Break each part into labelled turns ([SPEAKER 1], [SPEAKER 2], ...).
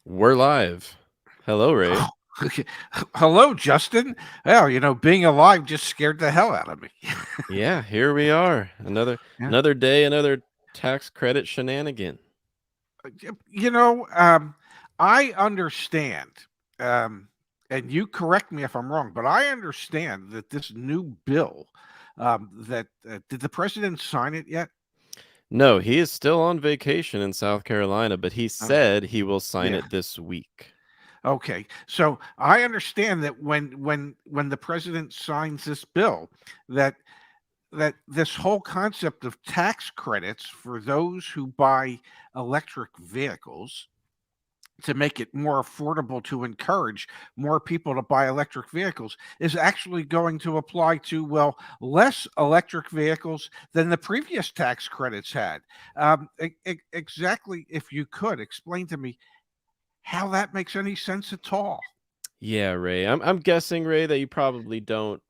[SPEAKER 1] We're live. Hello, Ray.
[SPEAKER 2] Oh, hello, Justin. Well, being alive just scared the hell out of me.
[SPEAKER 1] Yeah, here we are. Another
[SPEAKER 2] Yeah.
[SPEAKER 1] another day, another tax credit shenanigan.
[SPEAKER 2] You know, I understand, um, and you correct me if I'm wrong, but I understand that this new bill, that did the president sign it yet?
[SPEAKER 1] No, he is still on vacation in South Carolina, but he
[SPEAKER 2] Oh,
[SPEAKER 1] said he will sign
[SPEAKER 2] yeah.
[SPEAKER 1] it this week.
[SPEAKER 2] Okay. So I understand that when the president signs this bill, that this whole concept of tax credits for those who buy electric vehicles to make it more affordable to encourage more people to buy electric vehicles is actually going to apply to, well, less electric vehicles than the previous tax credits had. Exactly, if you could explain to me how that makes any sense at all.
[SPEAKER 1] Yeah, Ray. I'm guessing, Ray, that you probably don't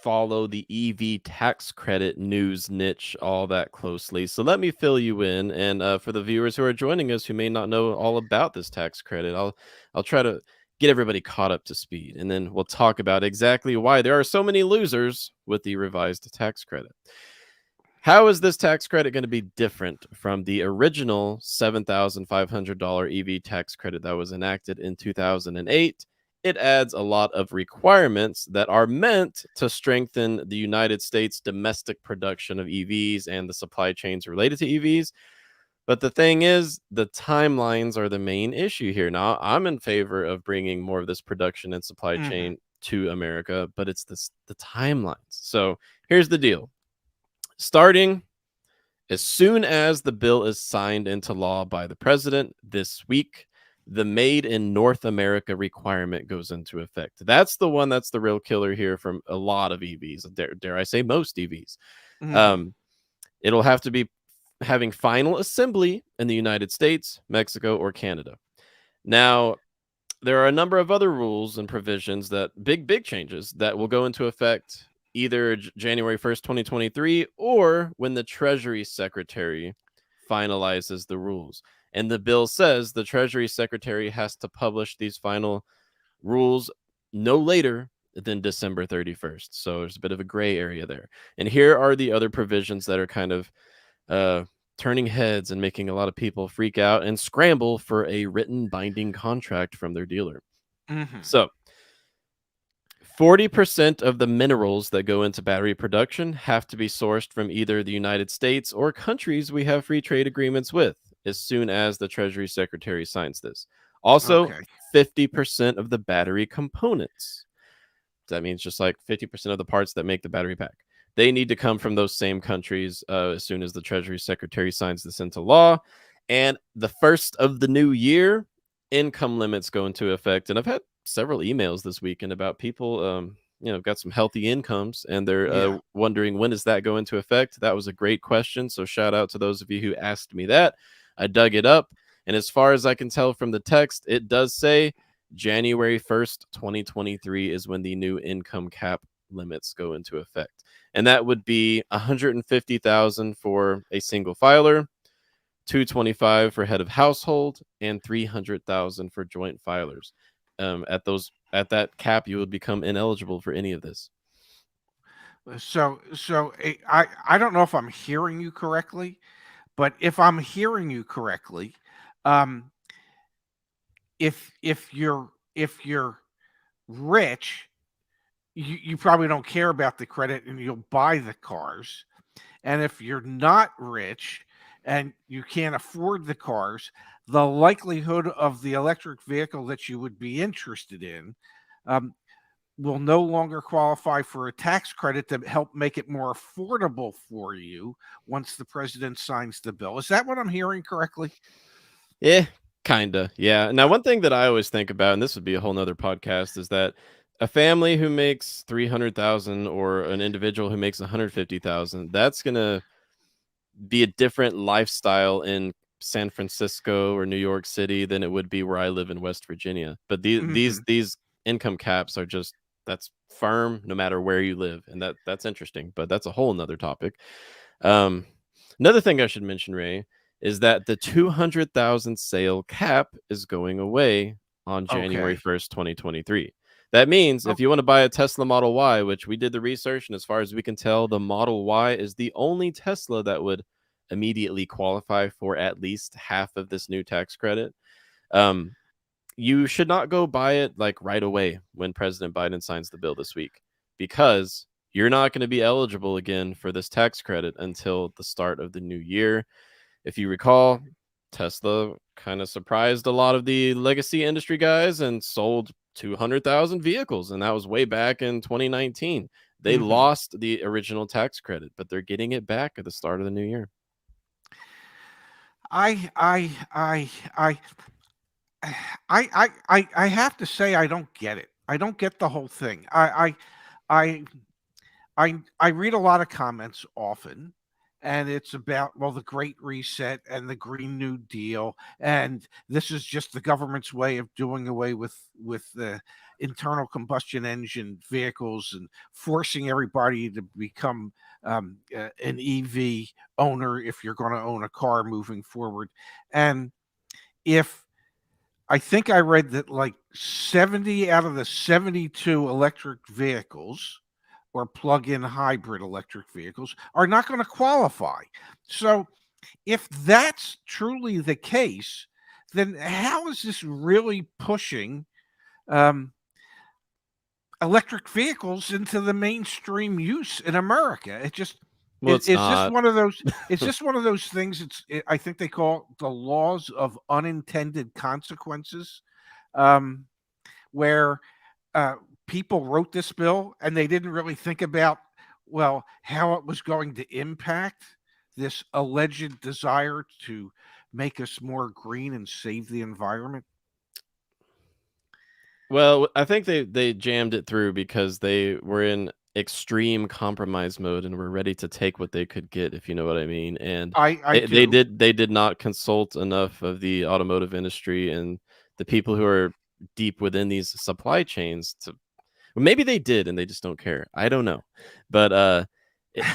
[SPEAKER 1] follow the EV tax credit news niche all that closely. So let me fill you in. And for the viewers who are joining us who may not know all about this tax credit, I'll try to get everybody caught up to speed, and then we'll talk about exactly why there are so many losers with the revised tax credit. How is this tax credit going to be different from the original $7,500 EV tax credit that was enacted in 2008? It adds a lot of requirements that are meant to strengthen the United States domestic production of EVs and the supply chains related to EVs. But the thing is, the timelines are the main issue here. Now, I'm in favor of bringing more of this production and supply
[SPEAKER 2] Hmm.
[SPEAKER 1] chain to America, but it's the timelines. So here's the deal. Starting as soon as the bill is signed into law by the president this week, the made in North America requirement goes into effect. That's the one that's the real killer here from a lot of EVs. Dare I say most EVs.
[SPEAKER 2] Hmm.
[SPEAKER 1] Um, it'll have to be having final assembly in the United States, Mexico, or Canada. Now, there are a number of other rules and provisions that big changes that will go into effect either January 1st, 2023, or when the Treasury Secretary finalizes the rules. And the bill says the Treasury Secretary has to publish these final rules no later than December 31st. So there's a bit of a gray area there. And here are the other provisions that are kind of uh, turning heads and making a lot of people freak out and scramble for a written binding contract from their dealer.
[SPEAKER 2] Hmm.
[SPEAKER 1] So, 40% of the minerals that go into battery production have to be sourced from either the United States or countries we have free trade agreements with as soon as the Treasury Secretary signs this. Also,
[SPEAKER 2] Okay.
[SPEAKER 1] 50% of the battery components. That means just like 50% of the parts that make the battery pack. They need to come from those same countries as soon as the Treasury Secretary signs this into law. And the first of the new year, income limits go into effect. And I've had several emails this weekend about people, got some healthy incomes, and they're
[SPEAKER 2] Yeah.
[SPEAKER 1] wondering when does that go into effect. That was a great question. So shout out to those of you who asked me that. I dug it up, and as far as I can tell from the text, it does say January 1st, 2023 is when the new income cap limits go into effect. And that would be 150,000 for a single filer, 225 for head of household, and 300,000 for joint filers. At that cap, you would become ineligible for any of this.
[SPEAKER 2] I don't know if I'm hearing you correctly, but if I'm hearing you correctly, um, if you're rich, you probably don't care about the credit and you'll buy the cars. And if you're not rich and you can't afford the cars, the likelihood of the electric vehicle that you would be interested in um, will no longer qualify for a tax credit to help make it more affordable for you once the president signs the bill. Is that what I'm hearing correctly?
[SPEAKER 1] Yeah, kinda. Yeah. Now, one thing that I always think about, and this would be a whole nother podcast, is that a family who makes 300,000 or an individual who makes 150,000, that's gonna be a different lifestyle in San Francisco or New York City than it would be where I live in West Virginia. But
[SPEAKER 2] Hmm.
[SPEAKER 1] these income caps are just that's firm no matter where you live, and that's interesting. But that's a whole nother topic. Um, Another thing I should mention, Ray, is that the 200,000 sale cap is going away on January
[SPEAKER 2] Okay.
[SPEAKER 1] 1st, 2023. That means
[SPEAKER 2] Oh,
[SPEAKER 1] if you want to buy a Tesla Model Y, which we did the research, and as far as we can tell, the Model Y is the only Tesla that would immediately qualify for at least half of this new tax credit. Um, you should not go buy it like right away when President Biden signs the bill this week, because you're not going to be eligible again for this tax credit until the start of the new year. If you recall, Tesla kind of surprised a lot of the legacy industry guys and sold 200,000 vehicles, and that was way back in 2019. They
[SPEAKER 2] mhm.
[SPEAKER 1] lost the original tax credit, but they're getting it back at the start of the new year.
[SPEAKER 2] I I I I I have to say I don't get it. I don't get the whole thing. I I read a lot of comments often, and it's about, well, the Great Reset and the Green New Deal, and this is just the government's way of doing away with the internal combustion engine vehicles and forcing everybody to become an EV owner if you're going to own a car moving forward. And if I think I read that like 70 out of the 72 electric vehicles or plug-in hybrid electric vehicles are not going to qualify. So if that's truly the case, then how is this really pushing um, electric vehicles into the mainstream use in America? It just
[SPEAKER 1] Well, it's
[SPEAKER 2] is this
[SPEAKER 1] not.
[SPEAKER 2] one of those? It's just one of those things. I think they call the laws of unintended consequences, um, where uh, people wrote this bill and they didn't really think about, well, how it was going to impact this alleged desire to make us more green and save the environment.
[SPEAKER 1] Well, I think they jammed it through because they were in extreme compromise mode and were ready to take what they could get, if you know what I mean. And
[SPEAKER 2] I
[SPEAKER 1] they
[SPEAKER 2] do.
[SPEAKER 1] did not consult enough of the automotive industry and the people who are deep within these supply chains to, well, maybe they did and they just don't care. I don't know. But it,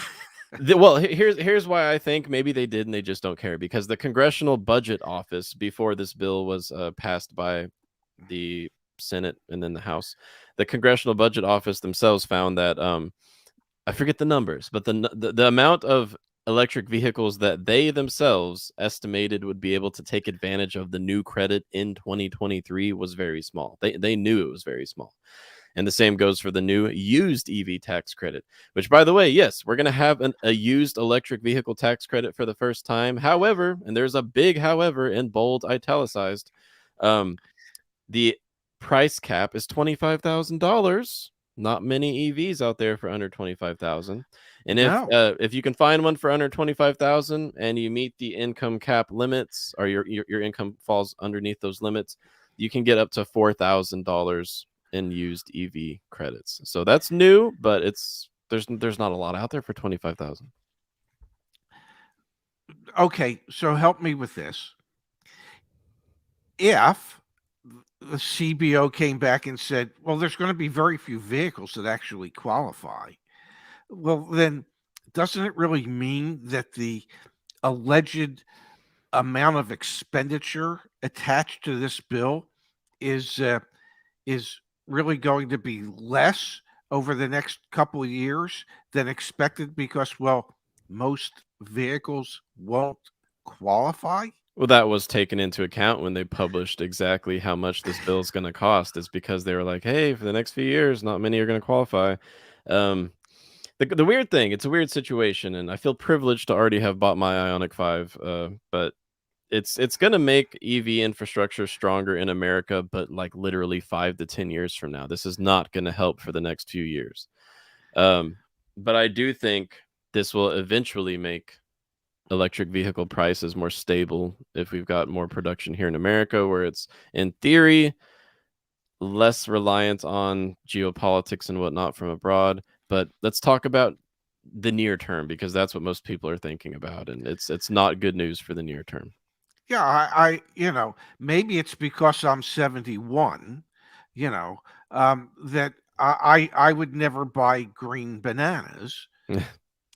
[SPEAKER 1] well, here's why I think maybe they did and they just don't care, because the Congressional Budget Office, before this bill was passed by the Senate and then the House, the Congressional Budget Office themselves found that I forget the numbers, but the amount of electric vehicles that they themselves estimated would be able to take advantage of the new credit in 2023 was very small. They knew it was very small. And the same goes for the new used EV tax credit, which, by the way, yes, we're going to have a used electric vehicle tax credit for the first time. However, and there's a big however in bold italicized, um, the price cap is $25,000. Not many EVs out there for under 25,000. And
[SPEAKER 2] No.
[SPEAKER 1] if you can find one for under 25,000 and you meet the income cap limits, or your income falls underneath those limits, you can get up to $4,000 in used EV credits. So that's new, but there's not a lot out there for 25,000.
[SPEAKER 2] Okay, so help me with this. If the CBO came back and said, well, there's going to be very few vehicles that actually qualify, well, then doesn't it really mean that the alleged amount of expenditure attached to this bill is is really going to be less over the next couple of years than expected because, well, most vehicles won't qualify?
[SPEAKER 1] Well, that was taken into account when they published exactly how much this bill is going to cost. Is because they were like, "Hey, for the next few years, not many are going to qualify." Um, the weird thing, it's a weird situation, and I feel privileged to already have bought my Ionic 5. But it's going to make EV infrastructure stronger in America, but like literally 5 to 10 years from now, this is not going to help for the next few years. Um, but I do think this will eventually make electric vehicle prices more stable if we've got more production here in America, where it's in theory less reliant on geopolitics and whatnot from abroad. But let's talk about the near term, because that's what most people are thinking about, and it's not good news for the near term.
[SPEAKER 2] Yeah, maybe it's because I'm 71, that I would never buy green bananas.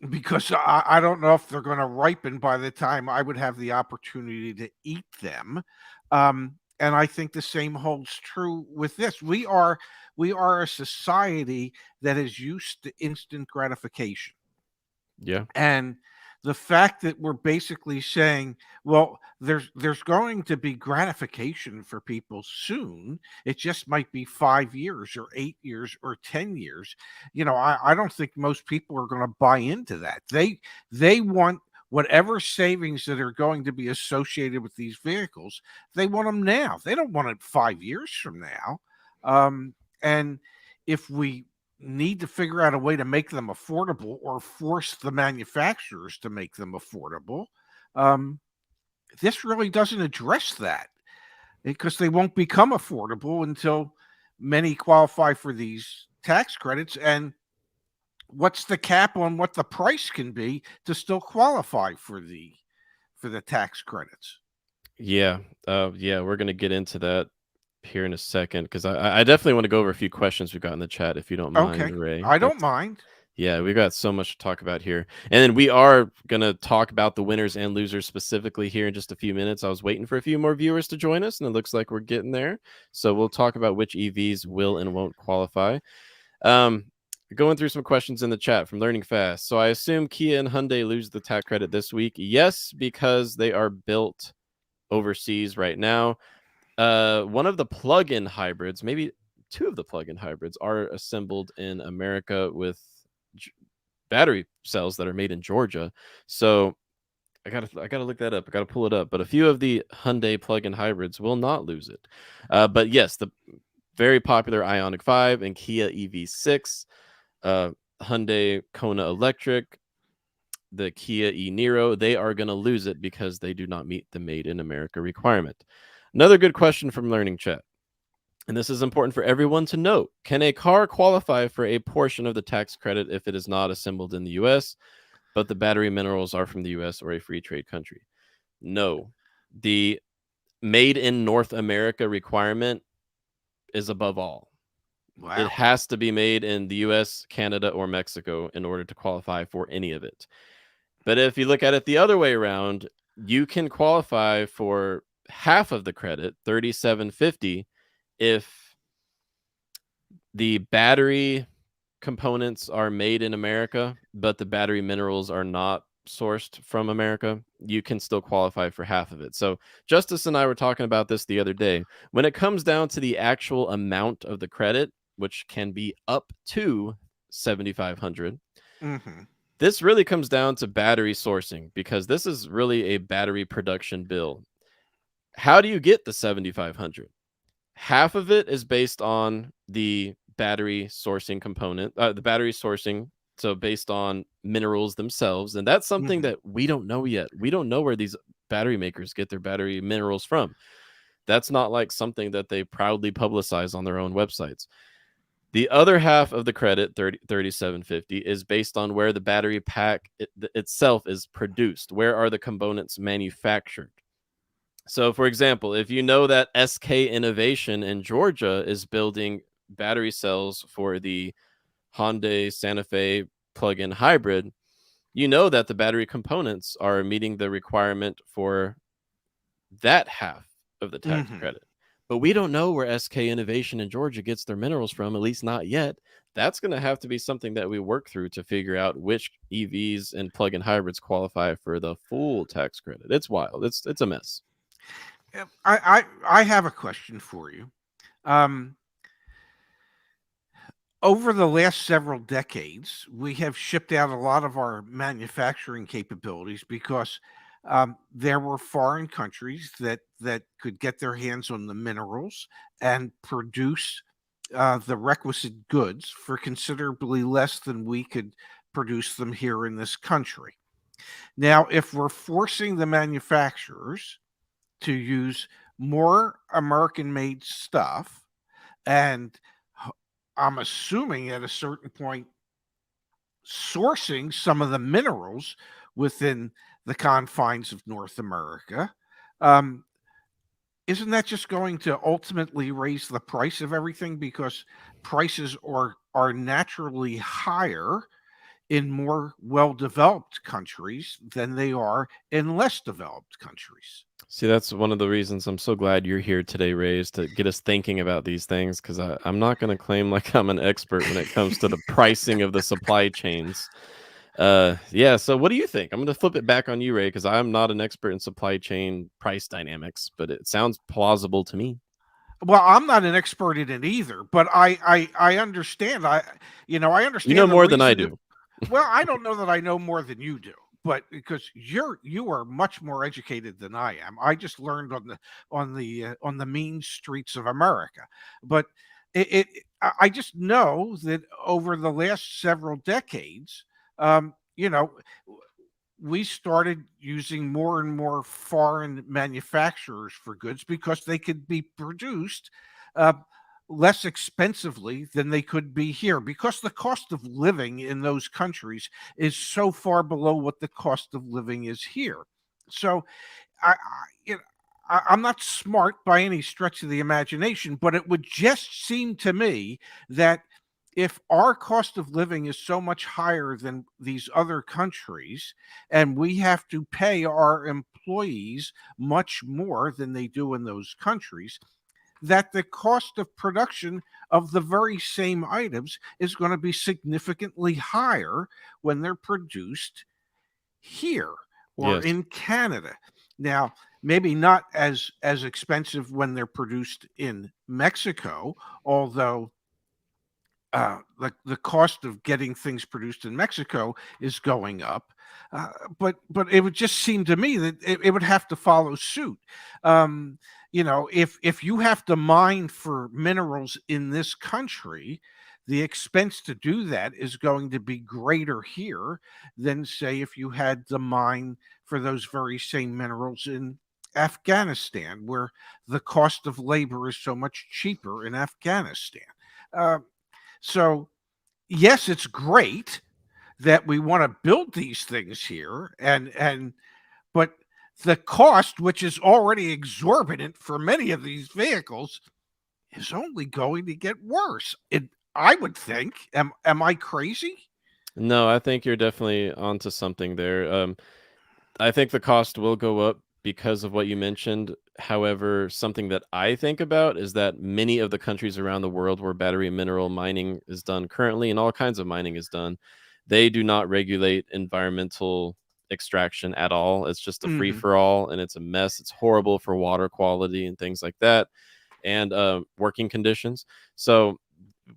[SPEAKER 2] because I don't know if they're going to ripen by the time I would have the opportunity to eat them. And I think the same holds true with this. We are a society that is used to instant gratification.
[SPEAKER 1] Yeah.
[SPEAKER 2] And the fact that we're basically saying, well, there's going to be gratification for people soon. It just might be 5 years or 8 years or 10 years. I don't think most people are going to buy into that. They want whatever savings that are going to be associated with these vehicles, they want them now. They don't want it 5 years from now. And if we need to figure out a way to make them affordable or force the manufacturers to make them affordable. This really doesn't address that because they won't become affordable until many qualify for these tax credits. And what's the cap on what the price can be to still qualify for the tax credits?
[SPEAKER 1] Yeah. Yeah, we're gonna get into that here in a second because I definitely want to go over a few questions we've got in the chat if you don't mind,
[SPEAKER 2] Okay,
[SPEAKER 1] Ray.
[SPEAKER 2] I don't mind.
[SPEAKER 1] Yeah, we got so much to talk about here. And then we are going to talk about the winners and losers specifically here in just a few minutes. I was waiting for a few more viewers to join us, and it looks like we're getting there. So we'll talk about which EVs will and won't qualify. Um, Going through some questions in the chat from Learning Fast. So I assume Kia and Hyundai lose the tax credit this week. Yes, because they are built overseas right now. One of the plug-in hybrids, maybe two of the plug-in hybrids, are assembled in America with battery cells that are made in Georgia. So I gotta look that up. I gotta pull it up. But a few of the Hyundai plug-in hybrids will not lose it. But yes, the very popular Ioniq 5 and Kia EV6, Hyundai Kona Electric, the Kia e-Niro, they are going to lose it because they do not meet the Made in America requirement. Another good question from Learning Chat. And this is important for everyone to know. Can a car qualify for a portion of the tax credit if it is not assembled in the US, but the battery minerals are from the US or a free trade country? No. The Made in North America requirement is above all.
[SPEAKER 2] Wow.
[SPEAKER 1] It has to be made in the US, Canada, or Mexico in order to qualify for any of it. But if you look at it the other way around, you can qualify for half of the credit, $3,750, if the battery components are made in America, but the battery minerals are not sourced from America. You can still qualify for half of it. So Justice and I were talking about this the other day. When it comes down to the actual amount of the credit, which can be up to 7,500, this really comes down to battery sourcing because this is really a battery production bill. How do you get the 7,500? Half of it is based on the battery sourcing component, the battery sourcing. So based on minerals themselves. And that's something that we don't know yet. We don't know where these battery makers get their battery minerals from. That's not like something that they proudly publicize on their own websites. The other half of the credit, 3,750, is based on where the battery pack itself is produced. Where are the components manufactured? So, for example, if you know that SK Innovation in Georgia is building battery cells for the Hyundai Santa Fe plug-in hybrid, you know that the battery components are meeting the requirement for that half of the tax credit. But we don't know where SK Innovation in Georgia gets their minerals from, at least not yet. That's going to have to be something that we work through to figure out which EVs and plug-in hybrids qualify for the full tax credit. It's wild. It's a mess.
[SPEAKER 2] I have a question for you. Over the last several decades, we have shipped out a lot of our manufacturing capabilities because there were foreign countries that could get their hands on the minerals and produce the requisite goods for considerably less than we could produce them here in this country. Now, if we're forcing the manufacturers to use more American-made stuff, and I'm assuming at a certain point sourcing some of the minerals within the confines of North America, isn't that just going to ultimately raise the price of everything because prices are naturally higher in more well-developed countries than they are in less developed countries.
[SPEAKER 1] See, that's one of the reasons I'm so glad you're here today, Ray, is to get us thinking about these things because I'm not going to claim like I'm an expert when it comes to the pricing of the supply chains. Yeah, so what do you think? I'm going to flip it back on you, Ray, because I'm not an expert in supply chain price dynamics, but it sounds plausible to me.
[SPEAKER 2] Well, I'm not an expert in it either, but I understand. I
[SPEAKER 1] You know
[SPEAKER 2] understand the
[SPEAKER 1] more than I
[SPEAKER 2] reason that.
[SPEAKER 1] do.
[SPEAKER 2] Well, I don't know that I know more than you do, but because you are much more educated than I am. I just learned on the mean streets of America. But I just know that over the last several decades, um, you know, we started using more and more foreign manufacturers for goods because they could be produced uh, less expensively than they could be here because the cost of living in those countries is so far below what the cost of living is here. So I, you know, I'm not smart by any stretch of the imagination, but it would just seem to me that if our cost of living is so much higher than these other countries, and we have to pay our employees much more than they do in those countries, that the cost of production of the very same items is going to be significantly higher when they're produced here or
[SPEAKER 1] Yes.
[SPEAKER 2] in Canada. Now, maybe not as expensive when they're produced in Mexico, although the cost of getting things produced in Mexico is going up. But it would just seem to me that it would have to follow suit. Um, if you have to mine for minerals in this country, the expense to do that is going to be greater here than, say, if you had to mine for those very same minerals in Afghanistan, where the cost of labor is so much cheaper in Afghanistan. Uh, so, yes, it's great that we want to build these things here and but the cost, which is already exorbitant for many of these vehicles, is only going to get worse. I would think. Am I crazy?
[SPEAKER 1] No, I think you're definitely onto something there. I think the cost will go up because of what you mentioned. However, something that I think about is that many of the countries around the world where battery mineral mining is done currently and all kinds of mining is done, they do not regulate environmental extraction at all. It's just a free
[SPEAKER 2] Hmm.
[SPEAKER 1] for all and it's a mess. It's horrible for water quality and things like that and working conditions. So,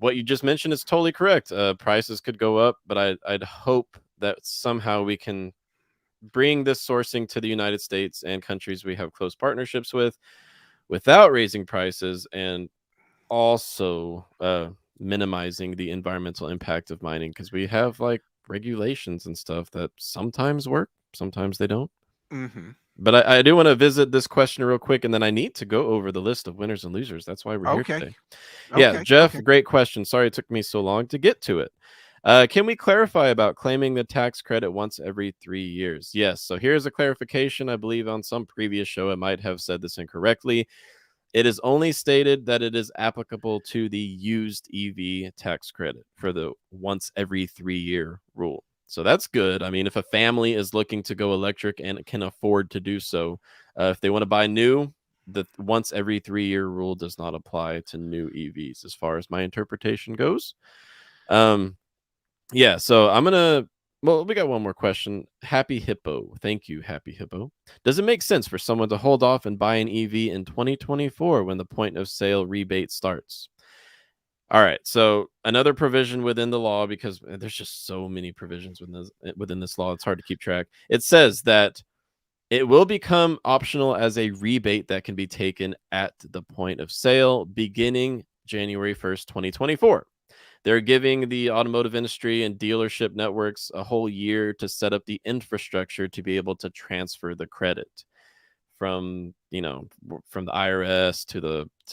[SPEAKER 1] what you just mentioned is totally correct. Prices could go up, but I'd hope that somehow we can bring this sourcing to the United States and countries we have close partnerships with without raising prices and also minimizing the environmental impact of mining because we have like regulations and stuff that sometimes work, sometimes they don't.
[SPEAKER 2] Hmm.
[SPEAKER 1] But I do want to visit this question real quick, and then I need to go over the list of winners and losers. That's why we're here
[SPEAKER 2] Okay.
[SPEAKER 1] today. Yeah,
[SPEAKER 2] Okay.
[SPEAKER 1] Jeff,
[SPEAKER 2] Okay.
[SPEAKER 1] great question. Sorry it took me so long to get to it. Can we clarify about claiming the tax credit once every 3 years? Yes. So here's a clarification. I believe on some previous show, I might have said this incorrectly. It is only stated that it is applicable to the used EV tax credit for the once every 3 year rule. So that's good. I mean, if a family is looking to go electric and can afford to do so, if they want to buy new, the once every 3 year rule does not apply to new EVs, as far as my interpretation goes. Um, yeah, so I'm gonna. Well, we got one more question. Happy Hippo. Thank you, Happy Hippo. Does it make sense for someone to hold off and buy an EV in 2024 when the point of sale rebate starts? All right. So another provision within the law, because there's just so many provisions within this law, it's hard to keep track. It says that it will become optional as a rebate that can be taken at the point of sale beginning January 1st, 2024. They're giving the automotive industry and dealership networks a whole year to set up the infrastructure to be able to transfer the credit from from the IRS to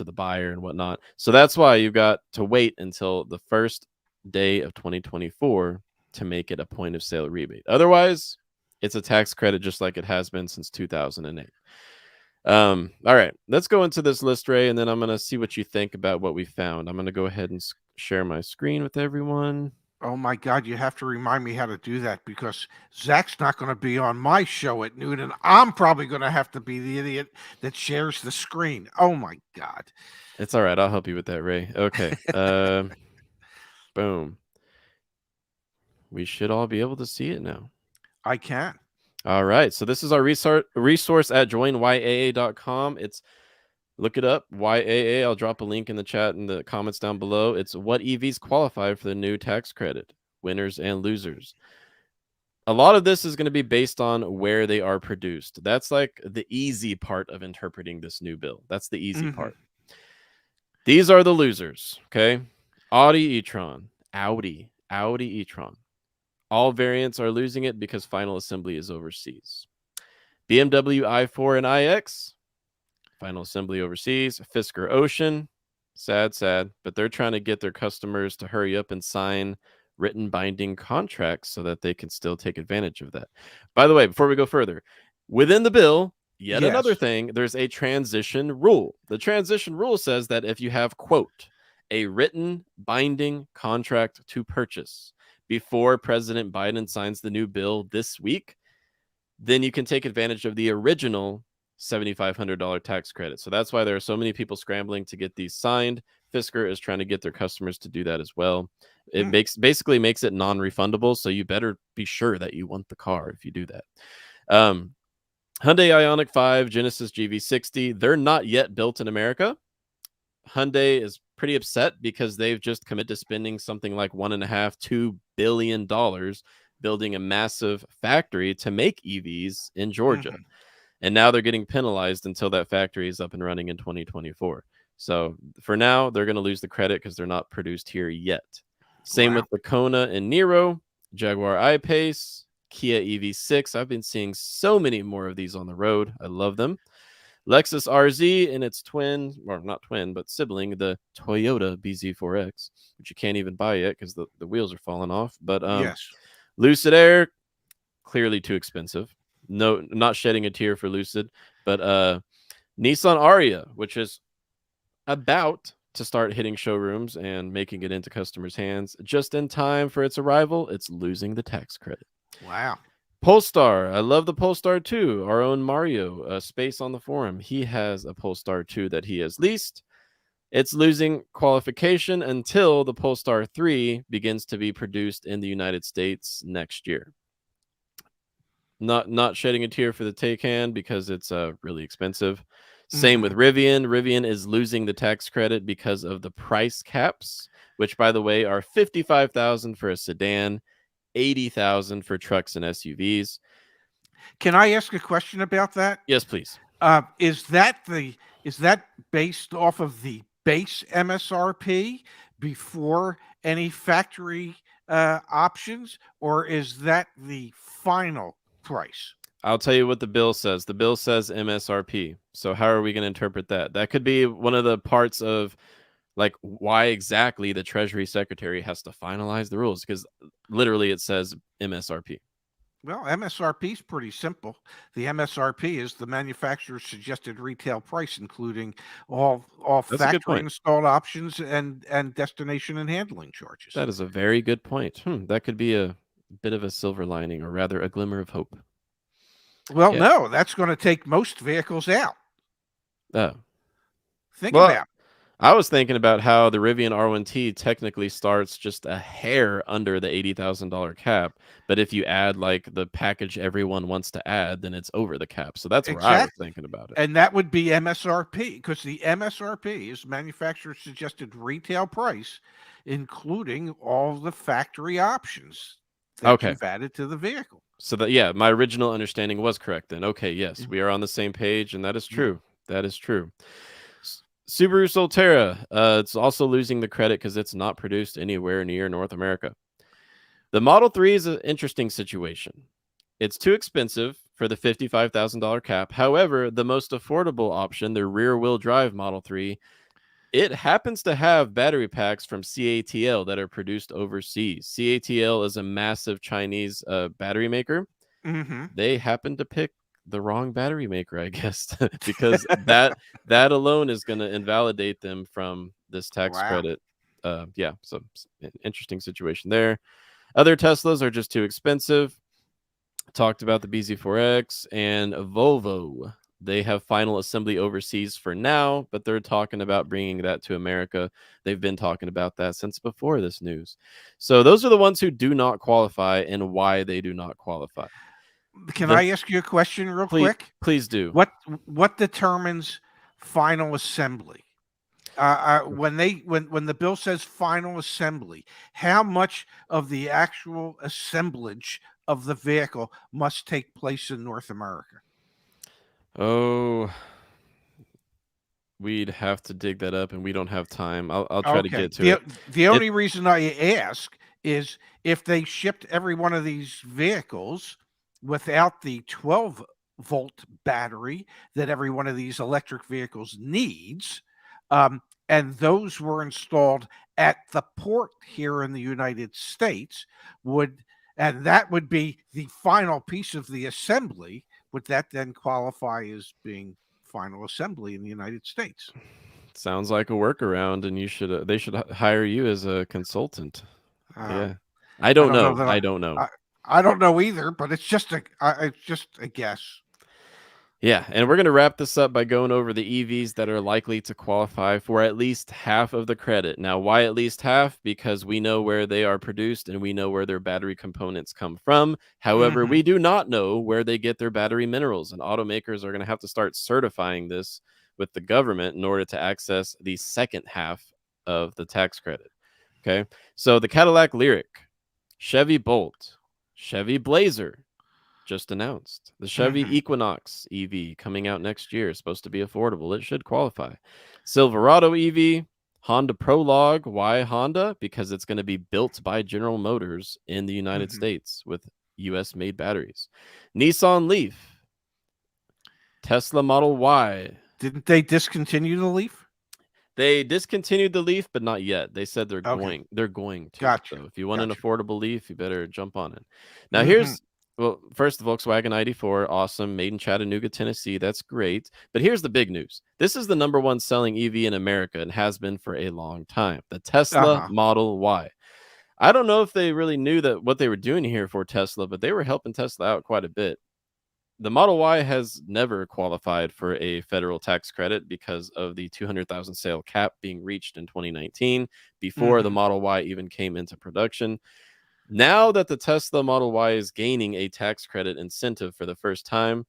[SPEAKER 1] the buyer and whatnot. So that's why you've got to wait until the first day of 2024 to make it a point of sale rebate. Otherwise, it's a tax credit just like it has been since 2008. All right, let's go into this list, Ray, and then I'm gonna see what you think about what we found. I'm gonna go ahead and share my screen with everyone.
[SPEAKER 2] Oh my God, you have to remind me how to do that because Zach's not going to be on my show at noon, and I'm probably going to have to be the idiot that shares the screen. Oh my God.
[SPEAKER 1] It's all right. I'll help you with that, Ray. Okay. Boom. We should all be able to see it now.
[SPEAKER 2] I can.
[SPEAKER 1] All right. So this is our resource at joinyaa.com. It's look it up, YAA. I'll drop a link in the chat in the comments down below. It's what EVs qualify for the new tax credit, winners and losers. A lot of this is going to be based on where they are produced. That's like the easy part of interpreting this new bill. That's the easy part. These are the losers, okay? Audi e-tron, Audi e-tron. All variants are losing it because final assembly is overseas. BMW i4 and iX, final assembly overseas. Fisker Ocean, sad, but they're trying to get their customers to hurry up and sign written binding contracts so that they can still take advantage of that. By the way, before we go further, within the bill, yet another thing, there's a transition rule. The transition rule says that if you have, quote, a written binding contract to purchase before President Biden signs the new bill this week, then you can take advantage of the original $7,500 tax credit. So that's why there are so many people scrambling to get these signed. Fisker is trying to get their customers to do that as well. It basically makes it non-refundable, so you better be sure that you want the car if you do that. Hyundai Ioniq 5, Genesis GV60, they're not yet built in America. Hyundai is pretty upset because they've just committed to spending something like $1.5–2 billion building a massive factory to make EVs in Georgia. And now they're getting penalized until that factory is up and running in 2024. So for now, they're going to lose the credit because they're not produced here yet. Same with the Kona and Niro, Jaguar I-Pace, Kia EV6. I've been seeing so many more of these on the road. I love them. Lexus RZ and its twin, or not twin, but sibling, the Toyota BZ4X, which you can't even buy yet because the wheels are falling off. But Lucid Air, clearly too expensive. No, not shedding a tear for Lucid, but Nissan Ariya, which is about to start hitting showrooms and making it into customers' hands just in time for its arrival, it's losing the tax credit.
[SPEAKER 2] Wow.
[SPEAKER 1] Polestar, I love the Polestar 2. Our own Mario, Space on the forum, he has a Polestar 2 that he has leased. It's losing qualification until the Polestar 3 begins to be produced in the United States next year. Not shedding a tear for the Taycan because it's really expensive. Same with Rivian. Rivian is losing the tax credit because of the price caps, which, by the way, are $55,000 for a sedan, $80,000 for trucks and SUVs.
[SPEAKER 2] Can I ask a question about that?
[SPEAKER 1] Yes, please.
[SPEAKER 2] Is that based off of the base MSRP before any factory options, or is that the final price?
[SPEAKER 1] I'll tell you what the bill says. The bill says MSRP. So how are we going to interpret that? That could be one of the parts of like why exactly the Treasury Secretary has to finalize the rules, because literally it says MSRP.
[SPEAKER 2] Well, MSRP is pretty simple. The MSRP is the manufacturer's suggested retail price, including all factory installed options and destination and handling charges.
[SPEAKER 1] That is a very good point. That could be a bit of a silver lining, or rather a glimmer of hope.
[SPEAKER 2] Well, no, that's going to take most vehicles out.
[SPEAKER 1] Oh.
[SPEAKER 2] Think about it.
[SPEAKER 1] I was thinking about how the Rivian R1T technically starts just a hair under the $80,000 cap, but if you add like the package everyone wants to add, then it's over the cap. So that's where I was thinking about it.
[SPEAKER 2] And that would be MSRP, because the MSRP is manufacturer's suggested retail price, including all the factory options that you've added to the vehicle.
[SPEAKER 1] So that, my original understanding was correct then. Okay, yes, we are on the same page, and that is true. That is true. Subaru Solterra, it's also losing the credit because it's not produced anywhere near North America. The Model 3 is an interesting situation. It's too expensive for the $55,000 cap. However, the most affordable option, the rear-wheel drive Model 3, it happens to have battery packs from CATL that are produced overseas. CATL is a massive Chinese battery maker. They happen to pick the wrong battery maker, I guess, because that alone is going to invalidate them from this tax credit. yeah, so interesting situation there. Other Teslas are just too expensive. Talked about the BZ4X and Volvo. They have final assembly overseas for now, but they're talking about bringing that to America. They've been talking about that since before this news. So those are the ones who do not qualify and why they do not qualify.
[SPEAKER 2] Can
[SPEAKER 1] The
[SPEAKER 2] I ask you a question real
[SPEAKER 1] please
[SPEAKER 2] quick?
[SPEAKER 1] please do.
[SPEAKER 2] What determines final assembly? When the bill says final assembly, how much of the actual assemblage of the vehicle must take place in North America?
[SPEAKER 1] Oh, we'd have to dig that up, and we don't have time. I'll try to
[SPEAKER 2] Okay.
[SPEAKER 1] get to it.
[SPEAKER 2] The
[SPEAKER 1] It
[SPEAKER 2] only reason I ask is if they shipped every one of these vehicles without the 12-volt battery that every one of these electric vehicles needs, and those were installed at the port here in the United States, and that would be the final piece of the assembly, would that then qualify as being final assembly in the United States?
[SPEAKER 1] sounds like a workaround, and they should hire you as a consultant.
[SPEAKER 2] Um,
[SPEAKER 1] Yeah. I
[SPEAKER 2] I
[SPEAKER 1] don't
[SPEAKER 2] don't know
[SPEAKER 1] know.
[SPEAKER 2] that
[SPEAKER 1] I don't know.
[SPEAKER 2] I don't know either, but it's just a guess.
[SPEAKER 1] Yeah, and we're going to wrap this up by going over the EVs that are likely to qualify for at least half of the credit. Now, why at least half? Because we know where they are produced and we know where their battery components come from. However,
[SPEAKER 2] Mhm.
[SPEAKER 1] we do not know where they get their battery minerals, and automakers are going to have to start certifying this with the government in order to access the second half of the tax credit. Okay, so the Cadillac Lyric, Chevy Bolt, Chevy Blazer, just announced. The Chevy
[SPEAKER 2] Mhm.
[SPEAKER 1] Equinox EV coming out next year is supposed to be affordable. It should qualify. Silverado EV, Honda Prologue. Why Honda? Because it's going to be built by General Motors in the United
[SPEAKER 2] Mhm.
[SPEAKER 1] States with US made batteries. Nissan Leaf, Tesla Model Y.
[SPEAKER 2] Didn't they discontinue the Leaf?
[SPEAKER 1] They discontinued the Leaf, but not yet. They said
[SPEAKER 2] Okay.
[SPEAKER 1] they're going to.
[SPEAKER 2] Gotcha.
[SPEAKER 1] So if you want an
[SPEAKER 2] Gotcha.
[SPEAKER 1] affordable Leaf, you better jump on it. Now
[SPEAKER 2] Mhm.
[SPEAKER 1] here's well, first the Volkswagen ID4, awesome, made in Chattanooga, Tennessee. That's great. But here's the big news. This is the number one selling EV in America and has been for a long time. The Tesla
[SPEAKER 2] Uh-huh.
[SPEAKER 1] Model Y. I don't know if they really knew that what they were doing here for Tesla, but they were helping Tesla out quite a bit. The Model Y has never qualified for a federal tax credit because of the 200,000 sale cap being reached in 2019 before the
[SPEAKER 2] Mhm.
[SPEAKER 1] Model Y even came into production. Now that the Tesla Model Y is gaining a tax credit incentive for the first time,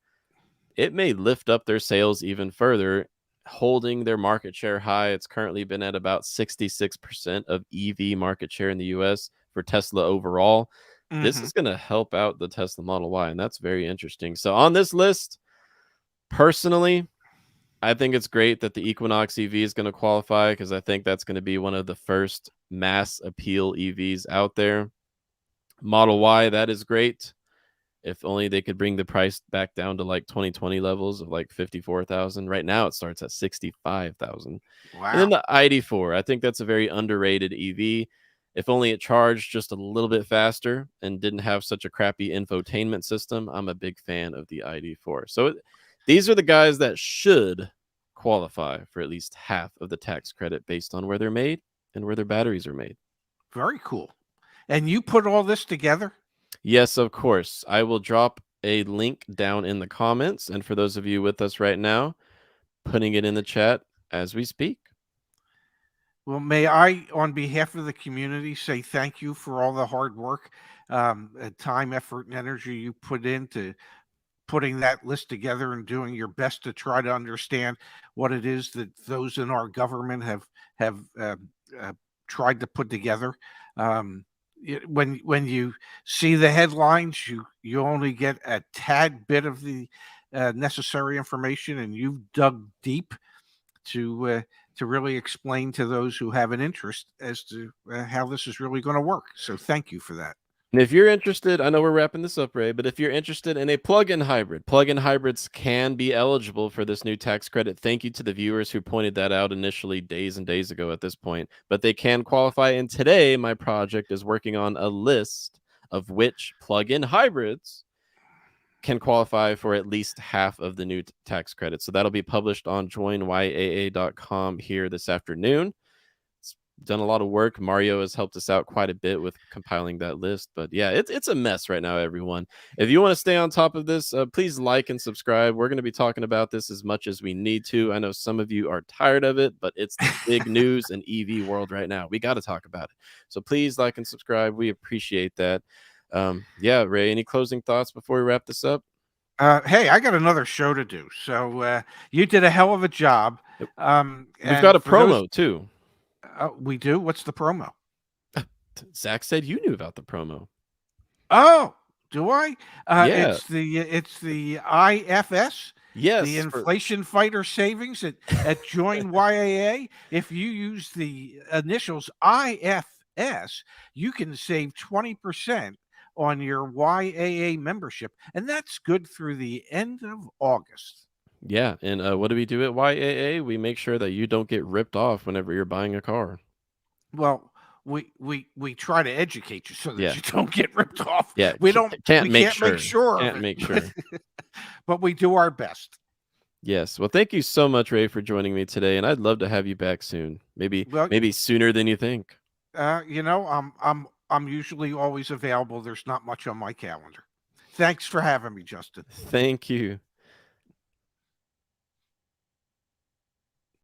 [SPEAKER 1] it may lift up their sales even further, holding their market share high. It's currently been at about 66% of EV market share in the US for Tesla overall. This
[SPEAKER 2] Mhm.
[SPEAKER 1] is going to help out the Tesla Model Y, and that's very interesting. So, on this list, personally, I think it's great that the Equinox EV is going to qualify because I think that's going to be one of the first mass appeal EVs out there. Model Y, that is great. If only they could bring the price back down to like 2020 levels of like 54,000. Right now it starts at 65,000. And then
[SPEAKER 2] Wow.
[SPEAKER 1] the ID4, I think that's a very underrated EV. If only it charged just a little bit faster and didn't have such a crappy infotainment system, I'm a big fan of the ID4. So these are the guys that should qualify for at least half of the tax credit based on where they're made and where their batteries are made.
[SPEAKER 2] Very cool. And you put all this together?
[SPEAKER 1] Yes, of course. I will drop a link down in the comments. And for those of you with us right now, putting it in the chat as we speak.
[SPEAKER 2] Well, may I, on behalf of the community, say thank you for all the hard work, time, effort, and energy you put into putting that list together and doing your best to try to understand what it is that those in our government have tried to put together. When you see the headlines, you only get a tad bit of the necessary information, and you've dug deep to to really explain to those who have an interest as to how this is really going to work. So thank you for that.
[SPEAKER 1] And if you're interested, I know we're wrapping this up, Ray, but if you're interested in a plug-in hybrid, plug-in hybrids can be eligible for this new tax credit. Thank you to the viewers who pointed that out initially days and days ago at this point, but they can qualify. And today, my project is working on a list of which plug-in hybrids can qualify for at least half of the new tax credit. So that'll be published on joinyaa.com here this afternoon. It's done a lot of work. Mario has helped us out quite a bit with compiling that list. But yeah, it's a mess right now, everyone. If you want to stay on top of this, please like and subscribe. We're going to be talking about this as much as we need to. I know some of you are tired of it, but it's the big news in EV world right now. We got to talk about it. So please like and subscribe. We appreciate that. Yeah, Ray, any closing thoughts before we wrap this up?
[SPEAKER 2] Hey, I got another show to do. So you did a hell of a job.
[SPEAKER 1] Yep. We've got
[SPEAKER 2] And
[SPEAKER 1] a
[SPEAKER 2] for those,
[SPEAKER 1] promo too.
[SPEAKER 2] we do. What's the promo?
[SPEAKER 1] Zach said you knew about the promo.
[SPEAKER 2] Oh, do I?
[SPEAKER 1] Yeah.
[SPEAKER 2] It's the IFS.
[SPEAKER 1] Yes.
[SPEAKER 2] The Inflation Fighter Savings at Join YAA. If you use the initials IFS, you can save 20% on your YAA membership, and that's good through the end of August.
[SPEAKER 1] Yeah, and what do we do at YAA? We make sure that you don't get ripped off whenever you're buying a car.
[SPEAKER 2] Well, we try to educate you so that
[SPEAKER 1] Yeah.
[SPEAKER 2] you don't get ripped off.
[SPEAKER 1] Yeah,
[SPEAKER 2] We don't
[SPEAKER 1] can't
[SPEAKER 2] we
[SPEAKER 1] make
[SPEAKER 2] can't
[SPEAKER 1] sure.
[SPEAKER 2] make sure of
[SPEAKER 1] Can't
[SPEAKER 2] it,
[SPEAKER 1] make sure.
[SPEAKER 2] but we do our best.
[SPEAKER 1] Yes. Well, thank you so much, Ray, for joining me today, and I'd love to have you back soon. Maybe
[SPEAKER 2] Well,
[SPEAKER 1] maybe sooner than you think.
[SPEAKER 2] I'm usually always available. There's not much on my calendar. Thanks for having me, Justin.
[SPEAKER 1] Thank you.